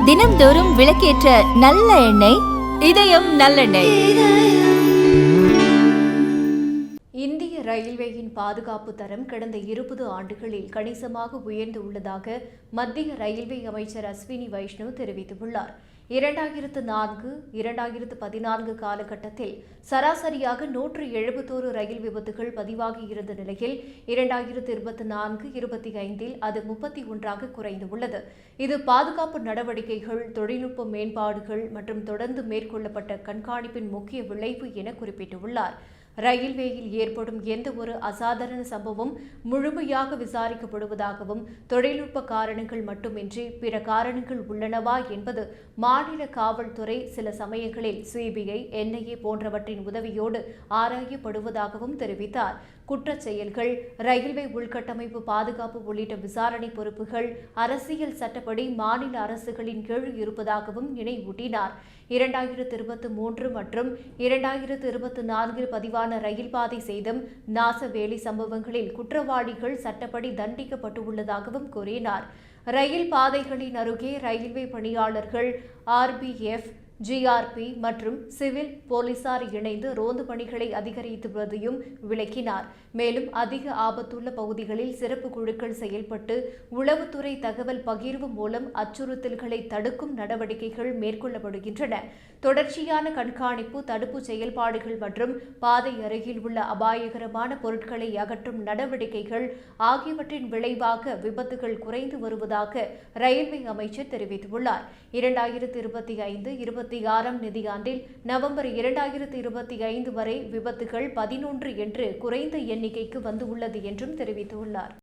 தினம்தோறும் விளக்கேற்ற நல்ல எண்ணெய் இதயம் நல்லெண்ணெய். இந்திய ரயில்வேயின் பாதுகாப்பு தரம் கடந்த 20 ஆண்டுகளில் கணிசமாக உயர்ந்து உள்ளதாக மத்திய ரயில்வே அமைச்சர் அஸ்வினி வைஷ்ணவ் தெரிவித்துள்ளார். 2004-2014 காலகட்டத்தில் சராசரியாக 171 ரயில் விபத்துகள் பதிவாகியிருந்த நிலையில் 2024-25 அது 31 குறைந்துள்ளது. இது பாதுகாப்பு நடவடிக்கைகள், தொழில்நுட்ப மேம்பாடுகள் மற்றும் தொடர்ந்து மேற்கொள்ளப்பட்ட கண்காணிப்பின் முக்கிய விளைவு என குறிப்பிட்டுள்ளார். ரயில்வேயில் ஏற்படும் எந்த ஒரு அசாதாரண சம்பவம் முழுமையாக விசாரிக்கப்படுவதாகவும், தொழில்நுட்ப காரணங்கள் மட்டுமின்றி பிற காரணங்கள் உள்ளனவா என்பது மாநில காவல்துறை, சில சமயங்களில் சிபிஐ, என்ஐஏ போன்றவற்றின் உதவியோடு ஆராயப்படுவதாகவும் தெரிவித்தார். குற்றச் செயல்கள், ரயில்வே உள்கட்டமைப்பு பாதுகாப்பு உள்ளிட்ட விசாரணை பொறுப்புகள் அரசியல் சட்டப்படி மாநில அரசுகளின் கீழ் இருப்பதாகவும் நினைவூட்டினார். 2023 மற்றும் 2024 பதிவான ரயில் பாதை சேதம், நாசவேலி சம்பவங்களில் குற்றவாளிகள் சட்டப்படி தண்டிக்கப்பட்டுள்ளதாகவும் கூறினார். ரயில் பாதைகளின் அருகே ரயில்வே பணியாளர்கள், ஆர்பிஎஃப், ஜிஆர்பி மற்றும் சிவில் போலீசார் இணைந்து ரோந்து பணிகளை அதிகரித்துவதையும் விளக்கினார். மேலும் அதிக ஆபத்துள்ள பகுதிகளில் சிறப்பு குழுக்கள் செயல்பட்டு உளவுத்துறை தகவல் பகிர்வு மூலம் அச்சுறுத்தல்களை தடுக்கும் நடவடிக்கைகள் மேற்கொள்ளப்படுகின்றன. தொடர்ச்சியான கண்காணிப்பு, தடுப்பு செயல்பாடுகள் மற்றும் பாதை அருகில் உள்ள அபாயகரமான பொருட்களை அகற்றும் நடவடிக்கைகள் ஆகியவற்றின் விளைவாக விபத்துகள் குறைந்து வருவதாக ரயில்வே அமைச்சர் தெரிவித்துள்ளார். 2025-26 நிதியாண்டில் நவம்பர் 2025 வரை விபத்துகள் 11 என்று குறைந்த எண்ணிக்கைக்கு வந்துள்ளது என்றும் தெரிவித்துள்ளார்.